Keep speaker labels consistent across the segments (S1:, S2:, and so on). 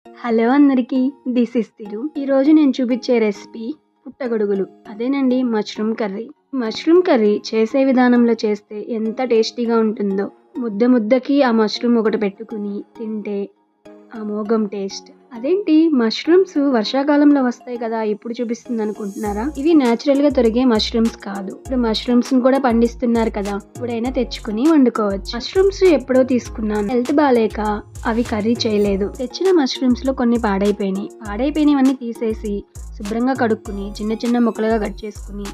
S1: Hello అందరికీ, this is తిరు. ఈరోజు నేను చూపించే రెసిపీ పుట్టగొడుగులు. అదేనండి మష్రూమ్ కర్రీ. మష్రూమ్ కర్రీ చేసే విధానంలో చేస్తే ఎంత టేస్టీగా ఉంటుందో, ముద్ద ముద్దకి ఆ మష్రూమ్ ఒకటి పెట్టుకుని తింటే అమోఘం టేస్ట్. అదేంటి మష్రూమ్స్ వర్షాకాలంలో వస్తాయి కదా, ఇప్పుడు చూపిస్తుంది అనుకుంటున్నారా? ఇవి న్యాచురల్ గా దొరికే మష్రూమ్స్ కాదు. ఇప్పుడు మష్రూమ్స్ కూడా పండిస్తున్నారు కదా, ఇప్పుడైనా తెచ్చుకుని వండుకోవచ్చు. మష్రూమ్స్ ఎప్పుడో తీసుకున్నాను, హెల్త్ బాగాలేక అవి కర్రీ చేయలేదు. తెచ్చిన మష్రూమ్స్ లో కొన్ని పాడైపోయినవన్నీ తీసేసి శుభ్రంగా కడుక్కుని చిన్న చిన్న ముక్కలుగా కట్ చేసుకుని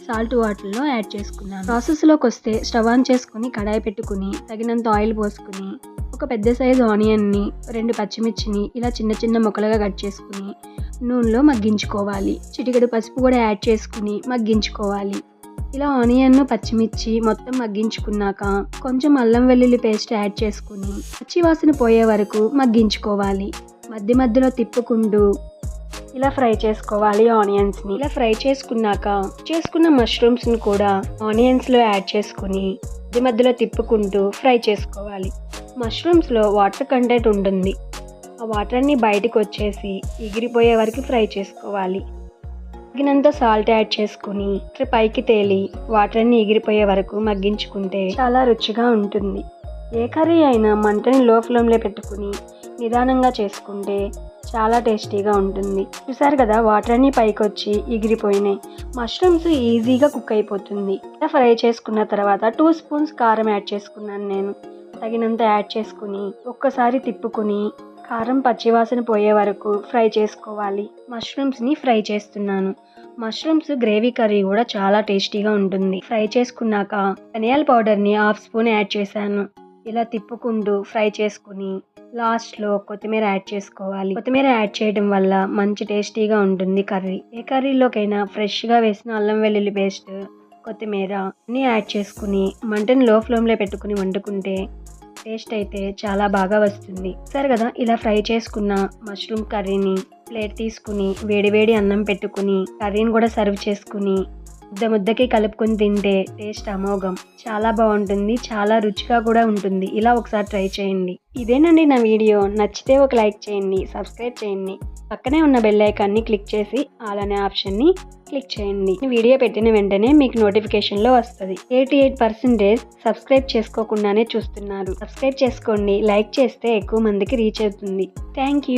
S1: సాల్ట్ వాటర్లో యాడ్ చేసుకున్నాను. ప్రాసెస్లోకి వస్తే స్టవ్ ఆన్ చేసుకుని కడాయి పెట్టుకుని తగినంత ఆయిల్ పోసుకుని ఒక పెద్ద సైజు ఆనియన్ని, 2 పచ్చిమిర్చిని ఇలా చిన్న చిన్న ముక్కలుగా కట్ చేసుకుని నూనెలో మగ్గించుకోవాలి. చిటికెడు పసుపు కూడా యాడ్ చేసుకుని మగ్గించుకోవాలి. ఇలా ఆనియన్, పచ్చిమిర్చి మొత్తం మగ్గించుకున్నాక కొంచెం అల్లం వెల్లుల్లి పేస్ట్ యాడ్ చేసుకుని పచ్చి వాసన పోయే వరకు మగ్గించుకోవాలి. మధ్య మధ్యలో తిప్పుకుంటూ ఇలా ఫ్రై చేసుకోవాలి ఆనియన్స్ని. ఇలా ఫ్రై చేసుకున్న మష్రూమ్స్ని కూడా ఆనియన్స్లో యాడ్ చేసుకుని మధ్యలో తిప్పుకుంటూ ఫ్రై చేసుకోవాలి. మష్రూమ్స్లో వాటర్ కంటెంట్ ఉంటుంది, ఆ వాటర్ అన్ని బయటకు వచ్చేసి ఎగిరిపోయే వరకు ఫ్రై చేసుకోవాలి. తగినంత సాల్ట్ యాడ్ చేసుకుని పైకి తేలి వాటర్ అన్ని ఎగిరిపోయే వరకు మగ్గించుకుంటే చాలా రుచిగా ఉంటుంది. ఏ కర్రీ అయినా మంటని లో ఫ్లేమ్లో పెట్టుకుని నిదానంగా చేసుకుంటే చాలా టేస్టీగా ఉంటుంది. చూసారు కదా, వాటర్ అన్ని పైకి వచ్చి ఎగిరిపోయినాయి. మష్రూమ్స్ ఈజీగా కుక్ అయిపోతుంది. ఇలా ఫ్రై చేసుకున్న తర్వాత 2 స్పూన్స్ కారం యాడ్ చేసుకున్నాను నేను. తగినంత యాడ్ చేసుకుని ఒక్కసారి తిప్పుకుని కారం పచ్చివాసన పోయే వరకు ఫ్రై చేసుకోవాలి. మష్రూమ్స్ని ఫ్రై చేస్తున్నాను. మష్రూమ్స్ గ్రేవీ కర్రీ కూడా చాలా టేస్టీగా ఉంటుంది. ఫ్రై చేసుకున్నాక ధనియాల పౌడర్ని 1/2 స్పూన్ యాడ్ చేశాను. ఇలా తిప్పుకుంటూ ఫ్రై చేసుకుని లాస్ట్లో కొత్తిమీర యాడ్ చేసుకోవాలి. కొత్తిమీర యాడ్ చేయడం వల్ల మంచి టేస్టీగా ఉంటుంది కర్రీ. ఏ కర్రీలోకైనా ఫ్రెష్గా వేసిన అల్లం వెల్లుల్లి పేస్ట్, కొత్తిమీర అన్నీ యాడ్ చేసుకుని మంటని లో ఫ్లేమ్లో పెట్టుకుని వండుకుంటే టేస్ట్ అయితే చాలా బాగా వస్తుంది. సరే కదా, ఇలా ఫ్రై చేసుకున్న మష్రూమ్ కర్రీని ప్లేట్ తీసుకుని వేడివేడి అన్నం పెట్టుకుని కర్రీని కూడా సర్వ్ చేసుకుని ముద్దకి కలుపుకొని తింటే టేస్ట్ అమోఘం. చాలా బాగుంటుంది, చాలా రుచిగా కూడా ఉంటుంది. ఇలా ఒకసారి ట్రై చేయండి. ఇదేనండి నా వీడియో. నచ్చితే ఒక లైక్ చేయండి, సబ్స్క్రైబ్ చేయండి, పక్కనే ఉన్న బెల్ ఐకాన్ని క్లిక్ చేసి ఆల్ అనే ఆప్షన్ని క్లిక్ చేయండి. వీడియో పెట్టిన వెంటనే మీకు నోటిఫికేషన్లో వస్తుంది. 88% సబ్స్క్రైబ్ చేసుకోకుండానే చూస్తున్నారు. సబ్స్క్రైబ్ చేసుకోండి, లైక్ చేస్తే ఎక్కువ మందికి రీచ్ అవుతుంది. Thank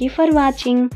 S1: you for watching.